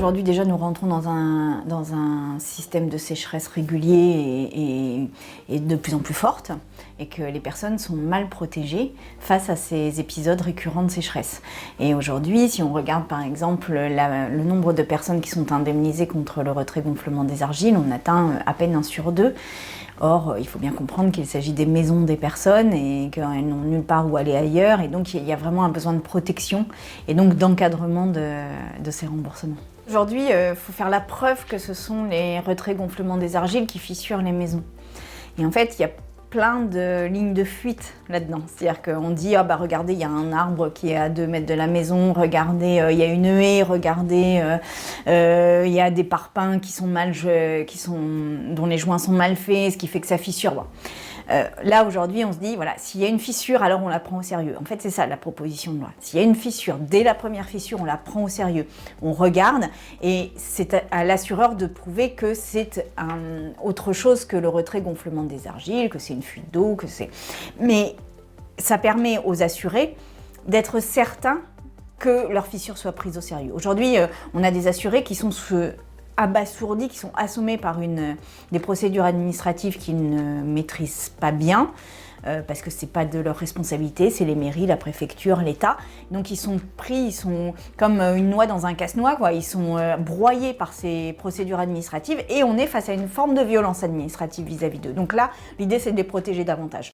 aujourd'hui, déjà, nous rentrons dans un système de sécheresse régulier et de plus en plus forte, et que les personnes sont mal protégées face à ces épisodes récurrents de sécheresse. Et aujourd'hui, si on regarde par exemple le nombre de personnes qui sont indemnisées contre le retrait-gonflement des argiles, on atteint à peine 1 sur 2. Or, il faut bien comprendre qu'il s'agit des maisons des personnes et qu'elles n'ont nulle part où aller ailleurs. Et donc, il y a vraiment un besoin de protection et donc d'encadrement de ces remboursements. Aujourd'hui, il faut faire la preuve que ce sont les retraits-gonflements des argiles qui fissurent les maisons. Et en fait, il y a plein de lignes de fuite là-dedans. C'est-à-dire qu'on dit, ah bah regardez, il y a un arbre qui est à 2 mètres de la maison, regardez, il y a une haie, regardez, il y a des parpaings dont les joints sont mal faits, ce qui fait que ça fissure. Bon. Là, aujourd'hui, on se dit, voilà, s'il y a une fissure, alors on la prend au sérieux. En fait, c'est ça, la proposition de loi. S'il y a une fissure, dès la première fissure, on la prend au sérieux. On regarde, et c'est à l'assureur de prouver que c'est autre chose que le retrait-gonflement des argiles, que c'est une fuite d'eau, que c'est... Mais ça permet aux assurés d'être certains que leur fissure soit prise au sérieux. Aujourd'hui, on a des assurés qui sont abasourdis, qui sont assommés par des procédures administratives qu'ils ne maîtrisent pas bien, parce que c'est pas de leur responsabilité, c'est les mairies, la préfecture, l'État. Donc ils sont pris, ils sont comme une noix dans un casse-noix, quoi. Ils sont broyés par ces procédures administratives et on est face à une forme de violence administrative vis-à-vis d'eux. Donc là, l'idée c'est de les protéger davantage.